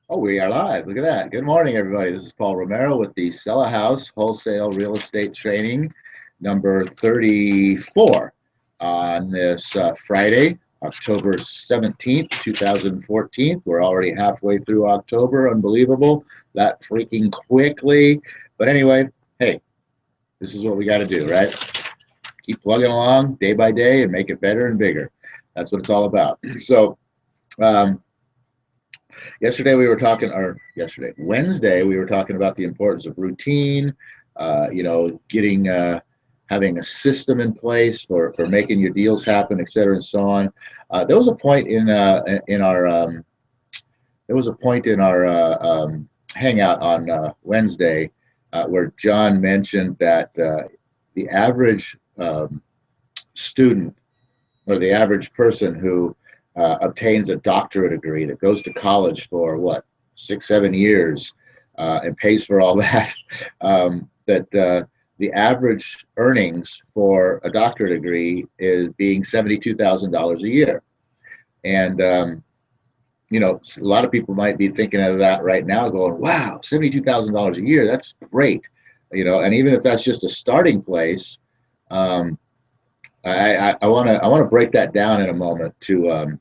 Oh, we are live. Look at that. Good morning, everybody. This is Paul Romero with the Sell a House Wholesale Real Estate Training number 34 on this Friday, October 17th, 2014. We're already halfway through October. Unbelievable. That freaking quickly. But anyway, hey, this is what we got to do, right? Keep plugging along day by day and make it better and bigger. That's what it's all about. So, um, yesterday we were talking, or yesterday, Wednesday, we were talking about the importance of routine, getting, having a system in place for making your deals happen, et cetera, and so on. There was a point in our, there was a point in our hangout on Wednesday where John mentioned that the average student or the average person who obtains a doctorate degree that goes to college for what 6 7 years and pays for all that the average earnings for a doctorate degree is being $72,000 a year. And a lot of people might be thinking of that right now going, wow, $72,000 a year, that's great. And even if that's just a starting place, um, I want to break that down in a moment to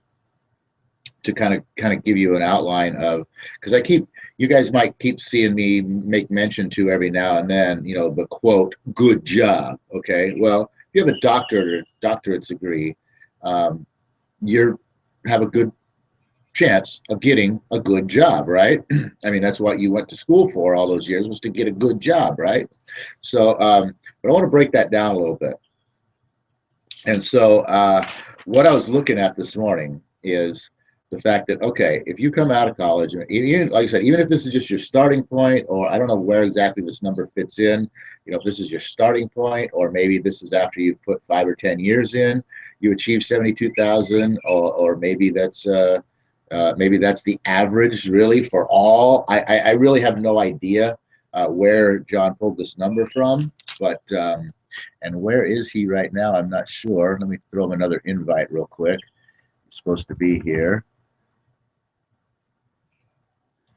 kind of give you an outline of, because you guys might keep seeing me make mention to every now and then, the quote, good job. Okay, well, if you have a doctorate's degree, you have a good chance of getting a good job, right? I mean, that's what you went to school for all those years, was to get a good job, right? So, but I want to break that down a little bit. And so, what I was looking at this morning is the fact that, okay, if you come out of college, even, like I said, even if this is just your starting point, or I don't know where exactly this number fits in, if this is your starting point, or maybe this is after you've put 5 or 10 years in, you achieve 72,000, or maybe that's the average really for all. I really have no idea where John pulled this number from, but and where is he right now? I'm not sure. Let me throw him another invite real quick. He's supposed to be here.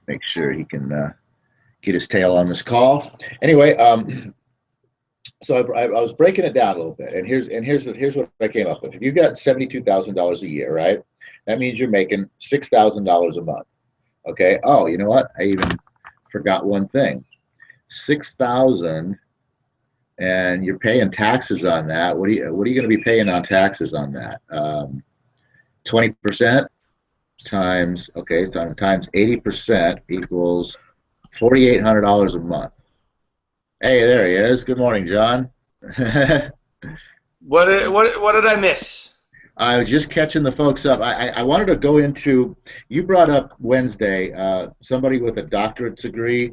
Make sure he can get his tail on this call. Anyway, so I was breaking it down a little bit, and here's what I came up with. If you've got $72,000 a year, right? That means you're making $6,000 a month. Okay. Oh, you know what? I even forgot one thing. 6,000, and you're paying taxes on that. What are you going to be paying on taxes on that? 20% times, okay, times 80% equals $4,800 a month. Hey, there he is. Good morning, John. What did I miss? I was just catching the folks up. I wanted to go into, you brought up Wednesday, somebody with a doctorate's degree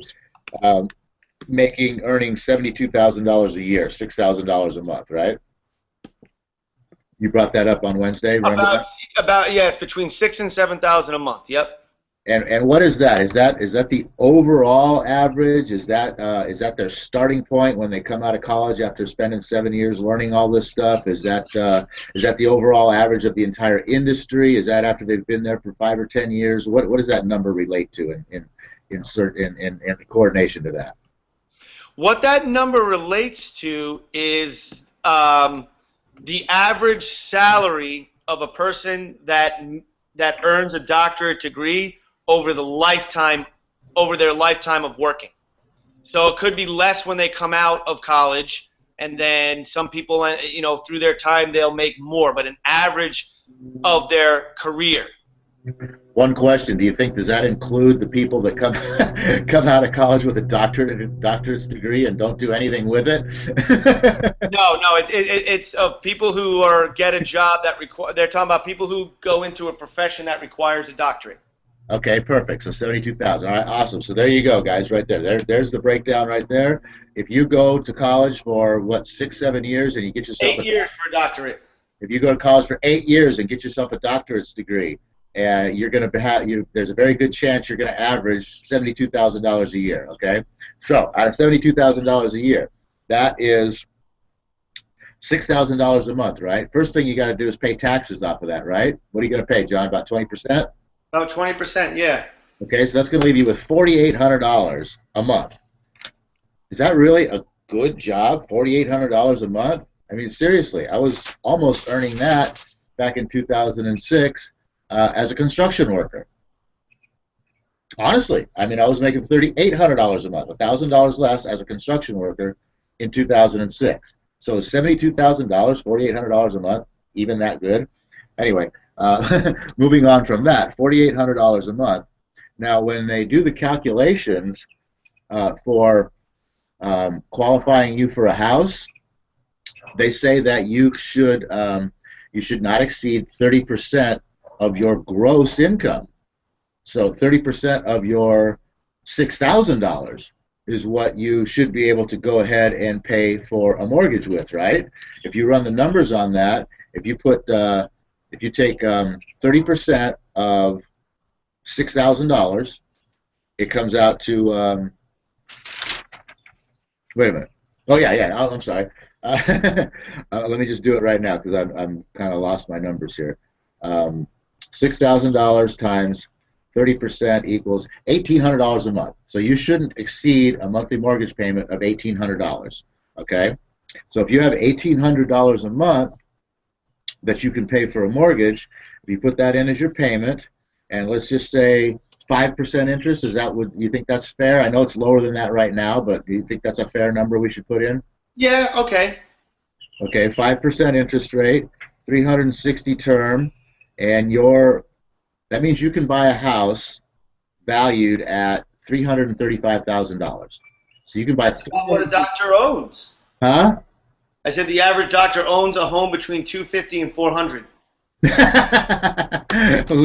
um, earning $72,000 a year, $6,000 a month, right? You brought that up on Wednesday. Remember About that? about yeah, it's between 6 and 7 thousand a month. Yep. And what is that? Is that the overall average? Is that their starting point when they come out of college after spending 7 years learning all this stuff? Is that the overall average of the entire industry? Is that after they've been there for 5 or 10 years? What does that number relate to in coordination to that? What that number relates to is the average salary of a person that earns a doctorate degree over the lifetime over their lifetime of working. So it could be less when they come out of college, and then some people, through their time they'll make more, but an average of their career. One question: do you think, does that include the people that come come out of college with a doctorate's degree and don't do anything with it? No, no, it's of people who are get a job that require. They're talking about people who go into a profession that requires a doctorate. Okay, perfect. So 72,000. All right, awesome. So there you go, guys, right there. There's the breakdown right there. If you go to college for what, 6 7 years and you get yourself 8 years for a doctorate. if you go to college for 8 years and get yourself a doctorate's degree, and you're going to have there's a very good chance you're going to average $72,000 a year. Okay, so out of $72,000 a year, that is $6,000 a month, right? First thing you got to do is pay taxes off of that, right? What are you going to pay, John? About 20%? About 20%, yeah. Okay, so that's going to leave you with $4,800 a month. Is that really a good job? $4,800 a month? I mean, seriously, I was almost earning that back in 2006 as a construction worker. Honestly, I mean, I was making $3,800 a month, $1,000 less as a construction worker in 2006. So $72,000, $4,800 a month, even that good? Anyway, moving on from that, $4,800 a month. Now, when they do the calculations for qualifying you for a house, they say that you should not exceed 30% of your gross income. So 30% of your $6,000 is what you should be able to go ahead and pay for a mortgage with, right? If you run the numbers on that, if you take 30% of $6,000, it comes out to wait a minute. Oh yeah. I'm sorry. Let me just do it right now because I'm kind of lost my numbers here. $6,000 times 30% equals $1,800 a month. So you shouldn't exceed a monthly mortgage payment of $1,800. Okay. So if you have $1,800 a month that you can pay for a mortgage, if you put that in as your payment, and let's just say 5% interest, is that what you think that's fair? I know it's lower than that right now, but do you think that's a fair number we should put in? Yeah, okay. Okay, 5% interest rate, 360 term, and that means you can buy a house valued at $335,000. So you can buy What a doctor owns. huh? I said the average doctor owns a home between 250 and 400. Look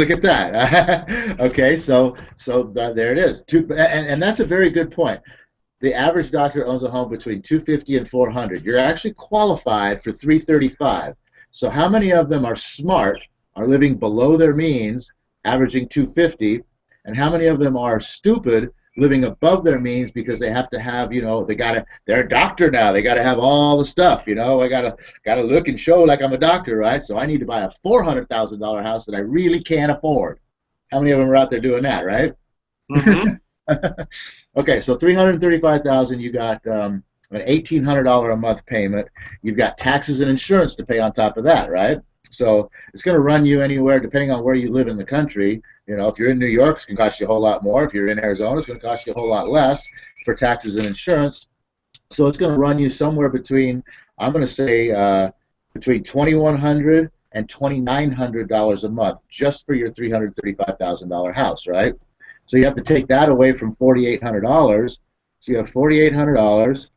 at that. Okay, there it is. And that's a very good point. The average doctor owns a home between 250 and 400. You're actually qualified for 335. So how many of them are smart, are living below their means, averaging 250, and how many of them are stupid, living above their means because they have to have, they're a doctor now. They got to have all the stuff, I gotta look and show like I'm a doctor, right? So I need to buy a $400,000 house that I really can't afford. How many of them are out there doing that, right? Mm-hmm. Okay, so $335,000. You got an $1,800 a month payment. You've got taxes and insurance to pay on top of that, right? So it's going to run you anywhere, depending on where you live in the country. If you're in New York, it's going to cost you a whole lot more. If you're in Arizona, it's going to cost you a whole lot less for taxes and insurance. So it's going to run you somewhere between, I'm going to say, between $2,100 and $2,900 a month just for your $335,000 house, right? So you have to take that away from $4,800. So you have $4,800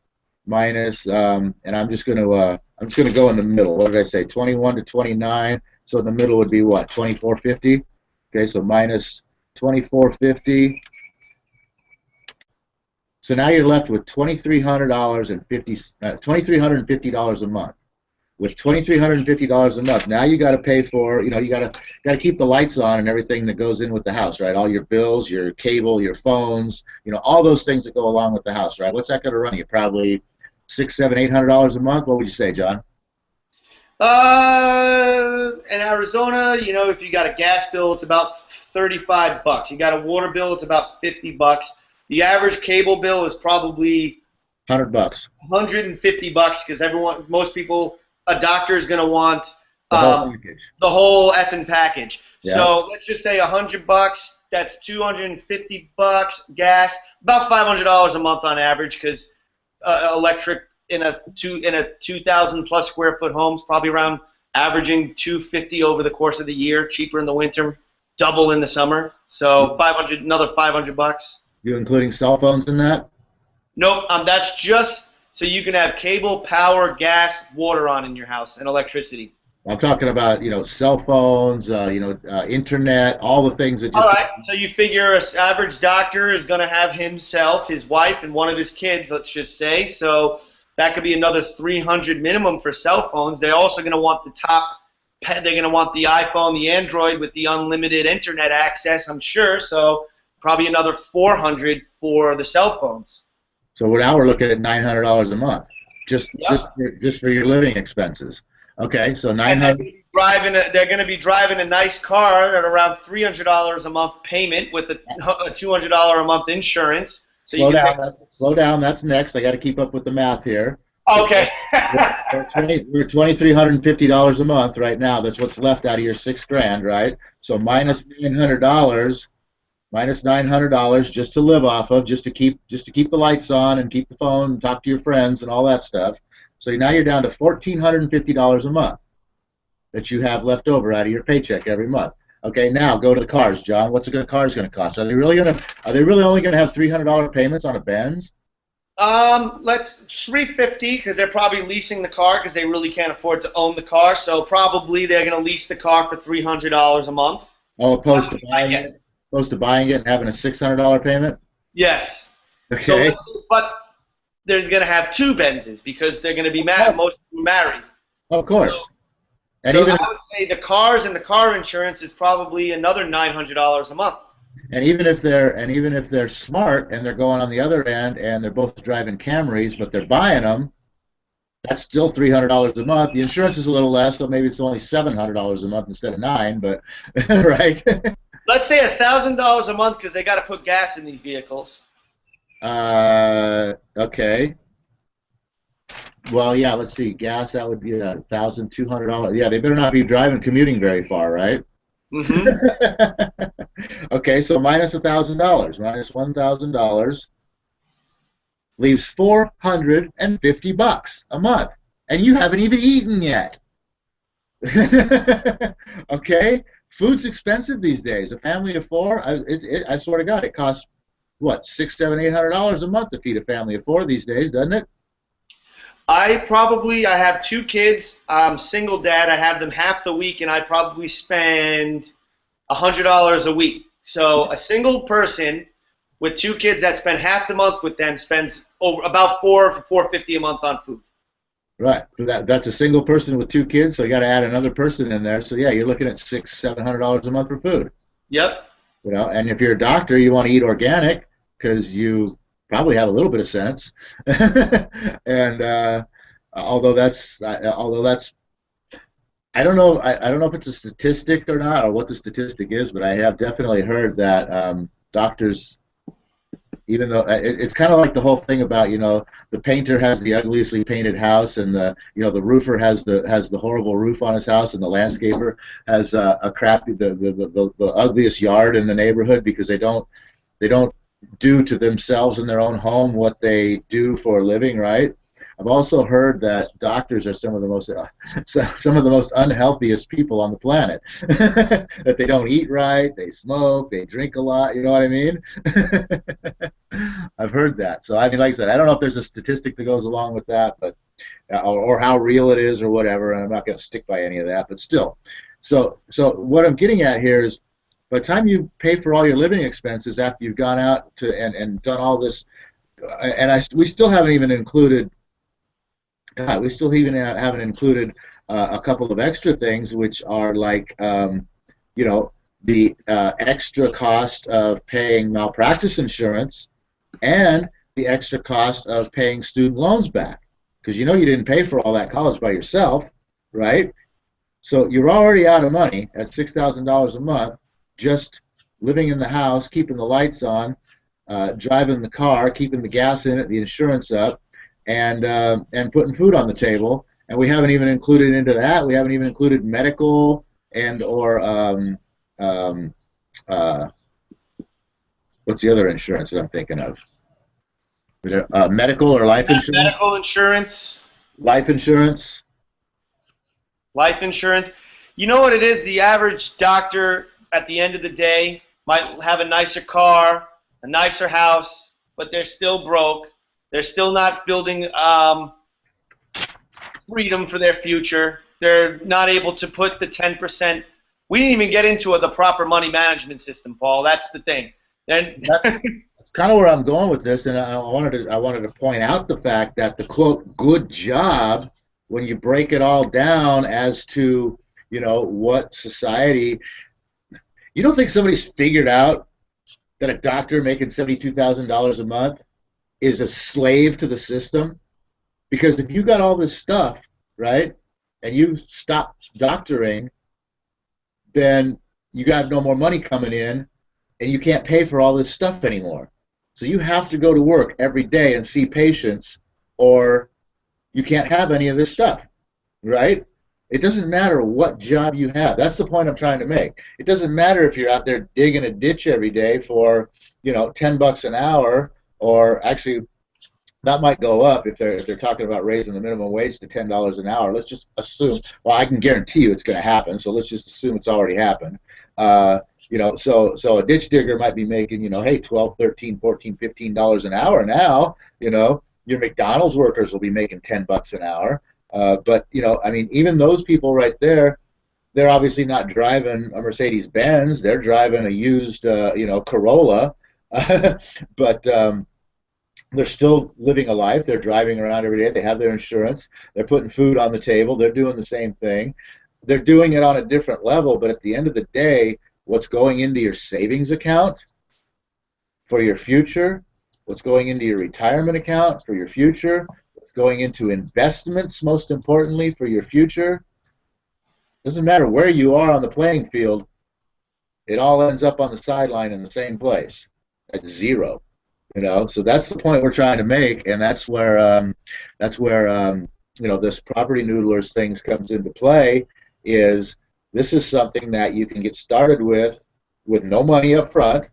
minus, and I'm just going to go in the middle. What did I say? 21 to 29. So in the middle would be what? 2,450. Okay, so minus 2,450. So now you're left with $2,350 a month. With $2,350 a month, now you got to pay for, you got to keep the lights on and everything that goes in with the house, right? All your bills, your cable, your phones, all those things that go along with the house, right? What's that going to run you? Probably $600, $700, $800 a month. What would you say, John? In Arizona, if you got a gas bill, it's about $35. You got a water bill, it's about $50. The average cable bill is probably $100. $150 because most people, a doctor is going to want the whole package. The whole effing package. Yeah. So let's just say $100. That's $250 gas, about $500 a month on average because electric in a 2,000 plus square foot homes probably around averaging $250 over the course of the year. Cheaper in the winter, double in the summer. So another $500. You including cell phones in that? Nope. That's just so you can have cable, power, gas, water on in your house, and electricity. I'm talking about, cell phones, internet, all the things that just... All right, so you figure an average doctor is going to have himself, his wife, and one of his kids, let's just say. So that could be another $300 minimum for cell phones. They're also going to want they're going to want the iPhone, the Android with the unlimited internet access, I'm sure. So probably another $400 for the cell phones. So now we're looking at $900 a month, just for your living expenses. Okay, so $900. they're going to be driving a nice car at around $300 a month payment with a $200 a month insurance. So you Slow can say, down. Slow down. That's next. I got to keep up with the math here. okay. We're $2,350 a month right now. That's what's left out of your $6,000, right? So -$900, -$900 just to live off of, just to keep the lights on and keep the phone and talk to your friends and all that stuff. So now you're down to $1,450 a month that you have left over out of your paycheck every month. Okay, now go to the cars, John. What's a car's going to cost? Are they really only going to have $300 payments on a Benz? Let's 350 because they're probably leasing the car because they really can't afford to own the car. So probably they're going to lease the car for $300 a month. Oh, opposed to buying it and having a $600 payment? Yes. Okay. So, but they're going to have two Benzes because they're going to be married. Most of them married. Of course. So I would say the cars and the car insurance is probably another $900 a month. And even if they're smart and they're going on the other end and they're both driving Camrys, but they're buying them, that's still $300 a month. The insurance is a little less, so maybe it's only $700 a month instead of $900, but right? Let's say $1,000 a month because they got to put gas in these vehicles. Okay. Well, yeah. Let's see. Gas, that would be $1,200. Yeah, they better not be commuting very far, right? Mm-hmm. Okay, so minus $1,000, minus $1,000 leaves $450 a month, and you haven't even eaten yet. Okay, food's expensive these days. A family of four, I swear to God, it costs what, $600, $700, $800 a month to feed a family of four these days, doesn't it? I have two kids. I'm single dad. I have them half the week, and I probably spend $100 a week. So a single person with two kids that spend half the month with them spends about $450 a month on food. Right. That's a single person with two kids, so you got to add another person in there. So yeah, you're looking at $600, $700 a month for food. Yep. And if you're a doctor, you want to eat organic because you probably have a little bit of sense. And although that's I don't know if it's a statistic or not, or what the statistic is, but I have definitely heard that doctors, even though it's kind of like the whole thing about the painter has the ugliestly painted house, and the roofer has the horrible roof on his house, and the landscaper has a crappy the ugliest yard in the neighborhood because they don't do to themselves in their own home what they do for a living, right? I've also heard that doctors are some of the most unhealthiest people on the planet. That they don't eat right, they smoke, they drink a lot. You know what I mean? I've heard that. So I mean, like I said, I don't know if there's a statistic that goes along with that, but or how real it is or whatever. And I'm not going to stick by any of that. But still, so what I'm getting at here is, by the time you pay for all your living expenses after you've gone out to and done all this, and we still haven't even included. God, we still even haven't included a couple of extra things, which are like, the extra cost of paying malpractice insurance and the extra cost of paying student loans back. Because you didn't pay for all that college by yourself, right? So you're already out of money at $6,000 a month just living in the house, keeping the lights on, driving the car, keeping the gas in it, the insurance up, and putting food on the table, and we haven't even included into that. We haven't even included medical or what's the other insurance that I'm thinking of? Medical or life insurance? Medical insurance. Life insurance. Life insurance. You know what it is? The average doctor at the end of the day might have a nicer car, a nicer house, but they're still broke. They're still not building freedom for their future. They're not able to put the 10%. We didn't even get into the proper money management system, Paul. That's the thing. That's kind of where I'm going with this, and I wanted to point out the fact that the quote good job, when you break it all down as to what society, you don't think somebody's figured out that a doctor making $72,000 a month is a slave to the system? Because if you got all this stuff, right, and you stop doctoring, then you got no more money coming in, and you can't pay for all this stuff anymore. So you have to go to work every day and see patients, or you can't have any of this stuff, right? It doesn't matter what job you have. That's the point I'm trying to make. It doesn't matter if you're out there digging a ditch every day for, $10 an hour, or actually that might go up if they're talking about raising the minimum wage to $10 an hour. Let's just assume. Well, I can guarantee you it's going to happen. So let's just assume it's already happened. So a ditch digger might be making, hey, 12, 13, 14, $15 an hour now. Your McDonald's workers will be making $10 an hour. But I mean, even those people right there, they're obviously not driving a Mercedes Benz. They're driving a used, Corolla. But they're still living a life. They're driving around every day. They have their insurance. They're putting food on the table. They're doing the same thing. They're doing it on a different level, but at the end of the day, what's going into your savings account for your future, what's going into your retirement account for your future, what's going into investments, most importantly, for your future, doesn't matter where you are on the playing field, it all ends up on the sideline in the same place at zero. So that's the point we're trying to make, and that's where this property noodlers things comes into play. This is something that you can get started with no money up front.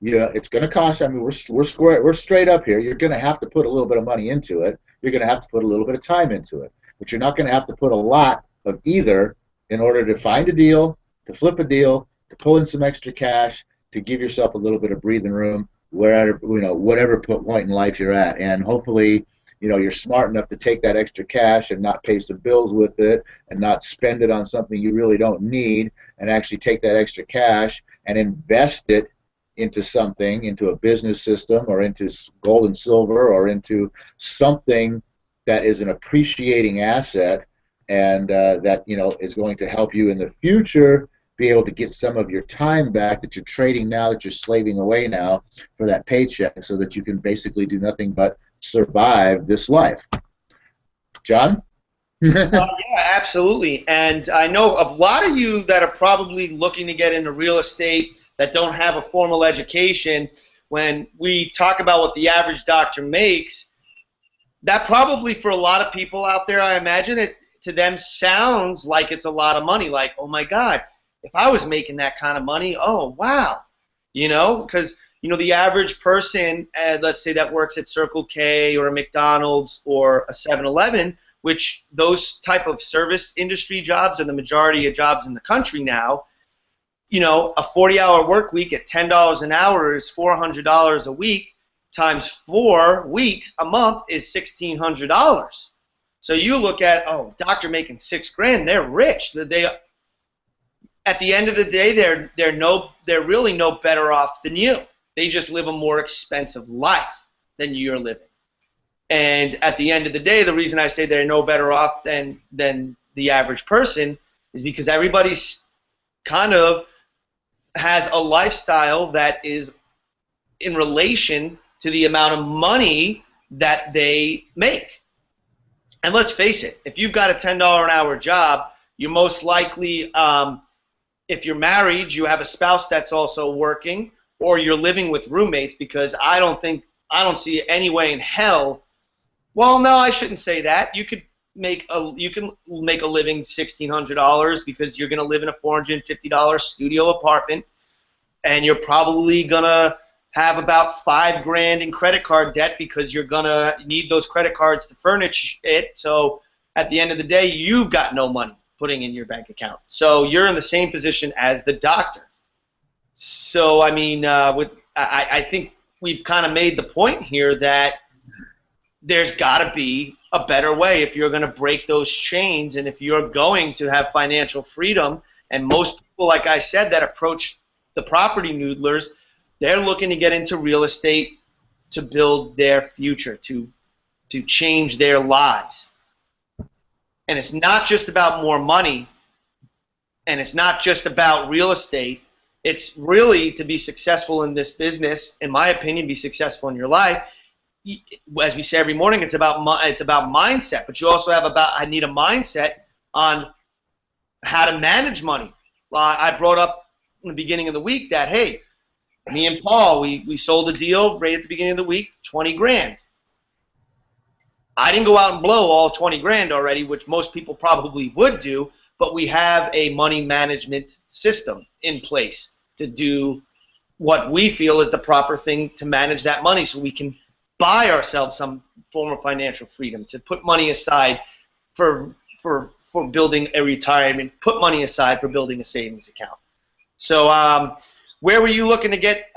It's going to cost. I mean, we're straight up here. You're going to have to put a little bit of money into it. You're going to have to put a little bit of time into it, but you're not going to have to put a lot of either in order to find a deal, to flip a deal, to pull in some extra cash, to give yourself a little bit of breathing room whatever point in life you're at. And hopefully, you're smart enough to take that extra cash and not pay some bills with it and not spend it on something you really don't need, and actually take that extra cash and invest it into something, into a business system, or into gold and silver, or into something that is an appreciating asset, and that is going to help you in the future be able to get some of your time back that you're trading now, that you're slaving away now for that paycheck, so that you can basically do nothing but survive this life. John? Yeah, absolutely. And I know a lot of you that are probably looking to get into real estate that don't have a formal education. When we talk about what the average doctor makes, that probably for a lot of people out there, I imagine it to them sounds like it's a lot of money. Like, oh my God, if I was making that kind of money, oh wow, because the average person, let's say that works at Circle K or a McDonald's or a 7-Eleven, which those type of service industry jobs are the majority of jobs in the country now. A 40-hour work week at $10 an hour is $400 a week, times 4 weeks a month is $1,600. So you look at, doctor making $6,000, they're rich. At the end of the day, they're really no better off than you. They just live a more expensive life than you're living. And at the end of the day, the reason I say they're no better off than the average person is because everybody's kind of has a lifestyle that is in relation to the amount of money that they make. And let's face it, if you've got a $10 an hour job, you're most likely, if you're married, you have a spouse that's also working, or you're living with roommates, because I don't see any way in hell. Well, no, I shouldn't say that. You can make a living $1,600 because you're going to live in a $450 studio apartment, and you're probably going to have about $5,000 in credit card debt because you're going to need those credit cards to furnish it. So at the end of the day, you've got no money putting in your bank account. So you're in the same position as the doctor. So, I mean, I think we've kind of made the point here that there's got to be a better way if you're going to break those chains, and if you're going to have financial freedom. And most people, like I said, that approach the property noodlers, they're looking to get into real estate to build their future, to change their lives. And it's not just about more money, and it's not just about real estate. It's really, to be successful in this business, in my opinion, be successful in your life. As we say every morning, it's about mindset. But you also have I need a mindset on how to manage money. I brought up in the beginning of the week that, hey, me and Paul, we sold a deal right at the beginning of the week, 20 grand. I didn't go out and blow all 20 grand already, which most people probably would do, but we have a money management system in place to do what we feel is the proper thing to manage that money so we can buy ourselves some form of financial freedom, to put money aside for building a retirement, put money aside for building a savings account. So where were you looking to get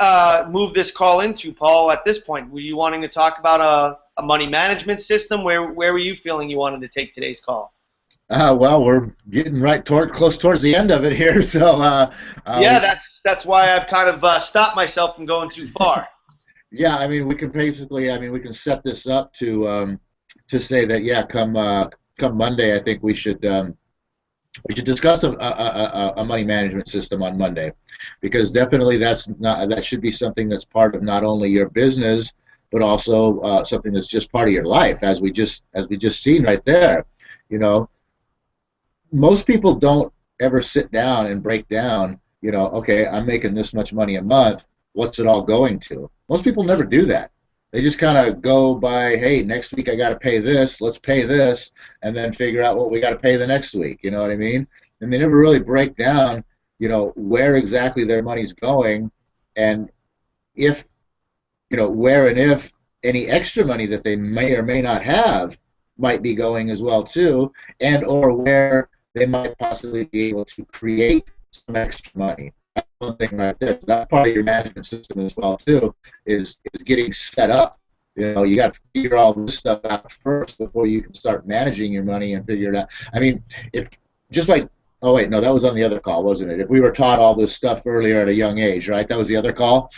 move this call into, Paul, at this point? Were you wanting to talk about a money management system? Where were you feeling you wanted to take today's call? Well, we're getting close towards the end of it here, so yeah, that's why I've kind of stopped myself from going too far. Yeah, I mean, we can basically, I mean, we can set this up to say that, yeah, come Monday, I think we should discuss a money management system on Monday, because definitely that should be something that's part of not only your business but also something that's just part of your life, as we just seen right there. You know, most people don't ever sit down and break down, you know, okay, I'm making this much money a month, what's it all going to? Most people never do that. They just kind of go by, hey, next week I got to pay this, let's pay this, and then figure out what we got to pay the next week, you know what I mean? And they never really break down, you know, where exactly their money's going, and if, you know, where and if any extra money that they may or may not have might be going as well too, and or where they might possibly be able to create some extra money. That's one thing right there. That's part of your management system as well too, is getting set up. You know, you got to figure all this stuff out first before you can start managing your money and figure it out. I mean, if just like, oh wait, no, that was on the other call, wasn't it? If we were taught all this stuff earlier at a young age, right? That was the other call.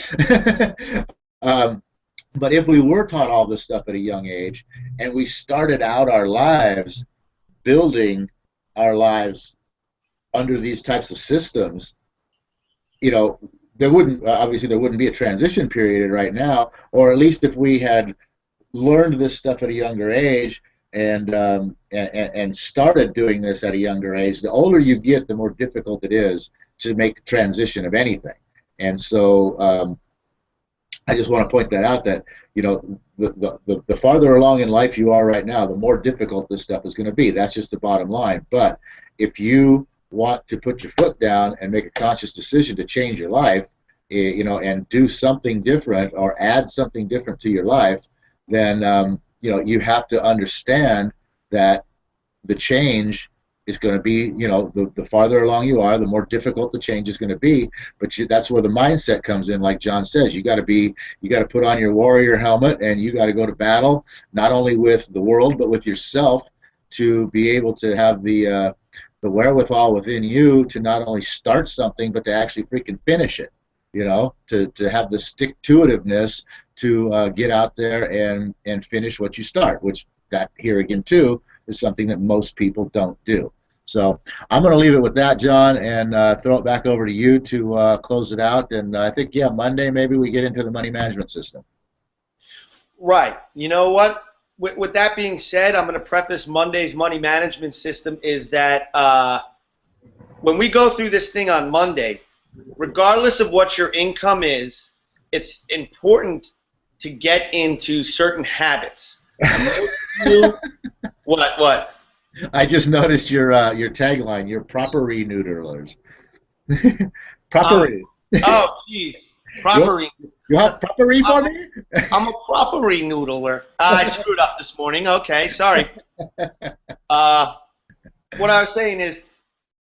But if we were taught all this stuff at a young age, and we started out our lives building our lives under these types of systems, you know, there wouldn't be a transition period right now, or at least if we had learned this stuff at a younger age and started doing this at a younger age. The older you get, the more difficult it is to make a transition of anything. And so I just want to point that out, that, you know, the farther along in life you are right now, the more difficult this stuff is going to be. That's just the bottom line. But if you want to put your foot down and make a conscious decision to change your life, you know, and do something different or add something different to your life, then you know, you have to understand that the change is going to be, you know, the farther along you are, the more difficult the change is going to be. But that's where the mindset comes in. Like John says, you got to put on your warrior helmet, and you got to go to battle, not only with the world but with yourself, to be able to have the wherewithal within you to not only start something but to actually freaking finish it. You know, to have the stick-to-itiveness to get out there and finish what you start, which that here again too is something that most people don't do. So I'm going to leave it with that, John, and throw it back over to you to close it out. And I think, yeah, Monday maybe we get into the money management system. Right. You know what? With that being said, I'm going to preface Monday's money management system is that when we go through this thing on Monday, regardless of what your income is, it's important to get into certain habits. What? I just noticed your tagline. You're proper noodlers. Proper. Oh, jeez. Proper. You have proper for me? I'm a proper noodler. I screwed up this morning. Okay, sorry. What I was saying is,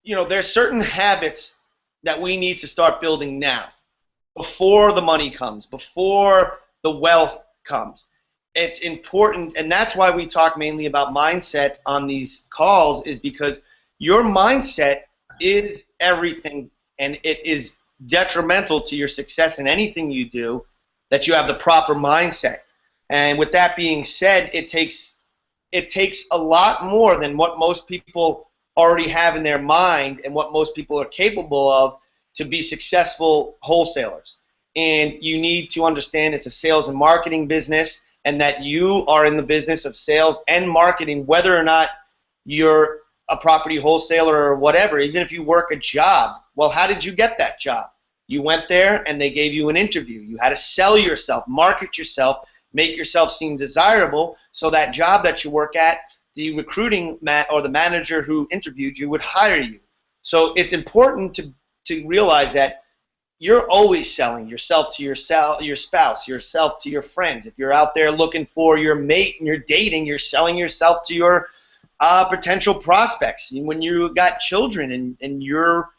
you know, there's certain habits that we need to start building now, before the money comes, before the wealth comes. It's important, and that's why we talk mainly about mindset on these calls, is because your mindset is everything, and it is detrimental to your success in anything you do that you have the proper mindset. And with that being said, it takes a lot more than what most people already have in their mind and what most people are capable of to be successful wholesalers. And you need to understand it's a sales and marketing business, and that you are in the business of sales and marketing, whether or not you're a property wholesaler or whatever, even if you work a job, well, how did you get that job? You went there and they gave you an interview. You had to sell yourself, market yourself, make yourself seem desirable, so that job that you work at, the recruiting or the manager who interviewed you would hire you. So it's important to realize that you're always selling yourself to your spouse, yourself to your friends. If you're out there looking for your mate and you're dating, you're selling yourself to your potential prospects. And when you got children and you're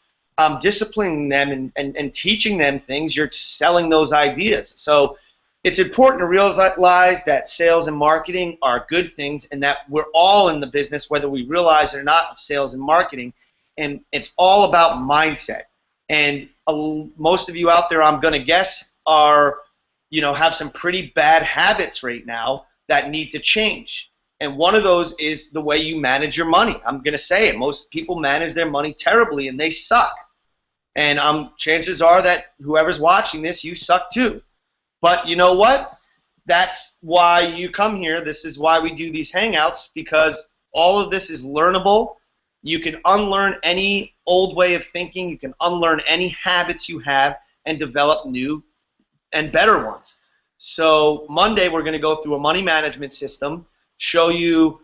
disciplining them and teaching them things, you're selling those ideas. So it's important to realize that sales and marketing are good things, and that we're all in the business, whether we realize it or not, of sales and marketing. And it's all about mindset. And most of you out there, I'm going to guess, have some pretty bad habits right now that need to change. And one of those is the way you manage your money. I'm going to say it. Most people manage their money terribly, and they suck. And chances are that whoever's watching this, you suck too. But you know what? That's why you come here. This is why we do these hangouts, because all of this is learnable. You can unlearn any old way of thinking. You can unlearn any habits you have and develop new and better ones. So Monday, we're going to go through a money management system, show you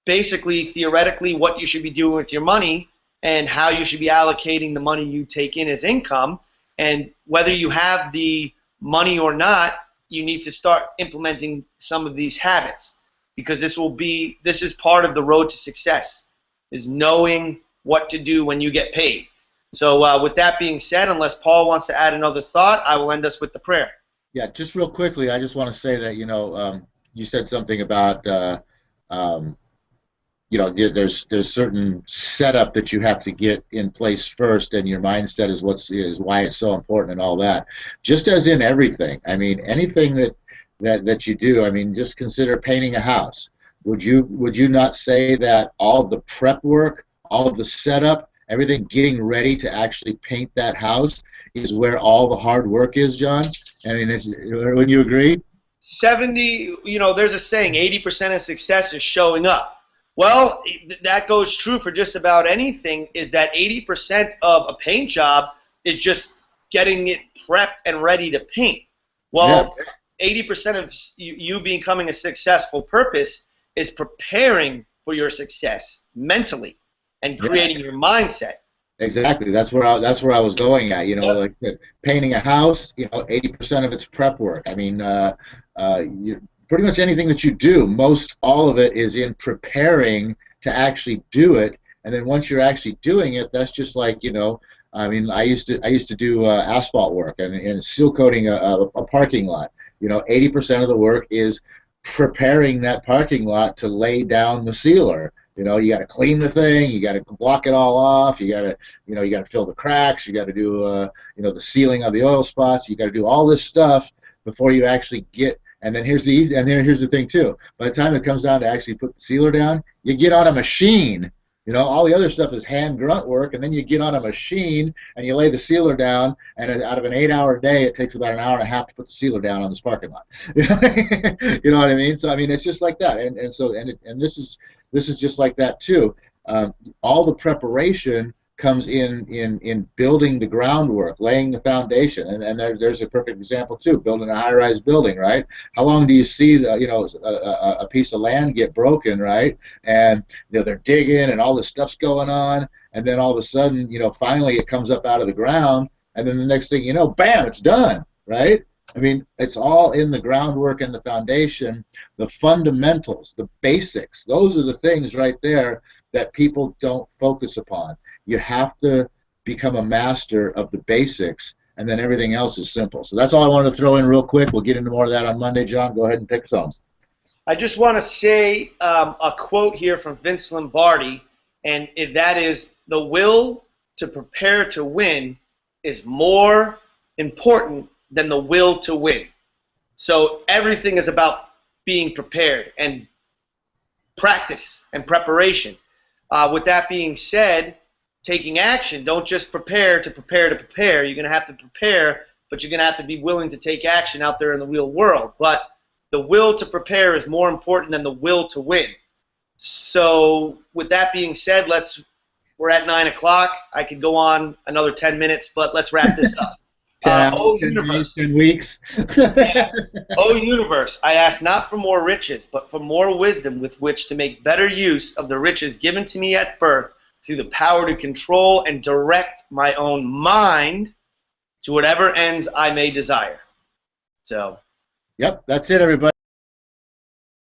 basically theoretically what you should be doing with your money and how you should be allocating the money you take in as income. And whether you have the money or not, you need to start implementing some of these habits, because this is part of the road to success, is knowing what to do when you get paid. So with that being said, unless Paul wants to add another thought, I will end us with the prayer. Yeah, just real quickly, I just want to say that, you said something about, there's certain setup that you have to get in place first, and your mindset is why it's so important and all that. Just as in everything, I mean, anything that you do, I mean, just consider painting a house. Would you not say that all of the prep work, all of the setup, everything getting ready to actually paint that house is where all the hard work is, John? I mean, wouldn't you agree? 70, there's a saying, 80% of success is showing up. Well, that goes true for just about anything, is that 80% of a paint job is just getting it prepped and ready to paint. Well, yeah. 80% of you becoming a successful purpose is preparing for your success mentally and creating your mindset. Exactly. That's where I was going at. Like painting a house. 80% of it's prep work. I mean, pretty much anything that you do, most all of it is in preparing to actually do it. And then once you're actually doing it, that's just like, I mean, I used to do asphalt work and seal coating a parking lot. 80% of the work is preparing that parking lot to lay down the sealer. You got to clean the thing, you got to block it all off, you got to fill the cracks, you got to do the sealing of the oil spots, you got to do all this stuff before you actually get. And then here's the thing too. By the time it comes down to actually put the sealer down, you get on a machine. All the other stuff is hand grunt work, and then you get on a machine and you lay the sealer down, and out of an 8-hour day, it takes about an hour and a half to put the sealer down on this parking lot. You know what I mean? So I mean, it's just like that, and this is just like that too. All the preparation comes in building the groundwork, laying the foundation, and there's a perfect example too. Building a high-rise building, right? How long do you see a piece of land get broken, right? And they're digging and all this stuff's going on, and then all of a sudden, finally it comes up out of the ground, and then the next thing you know, bam, it's done, right? I mean, it's all in the groundwork and the foundation, the fundamentals, the basics. Those are the things right there that people don't focus upon. You have to become a master of the basics, and then everything else is simple. So that's all I wanted to throw in real quick. We'll get into more of that on Monday. John, go ahead and pick some. I just want to say a quote here from Vince Lombardi, and that is, the will to prepare to win is more important than the will to win. So everything is about being prepared and practice and preparation. With that being said, taking action, don't just prepare to prepare to prepare. You're going to have to prepare, but you're going to have to be willing to take action out there in the real world. But the will to prepare is more important than the will to win. So with that being said, we're at 9 o'clock. I could go on another 10 minutes, but let's wrap this up. 10 hours, Oh 10 days, universe. 10 weeks. Yeah. Oh universe, I ask not for more riches, but for more wisdom with which to make better use of the riches given to me at birth through the power to control and direct my own mind to whatever ends I may desire. So Yep, that's it, everybody.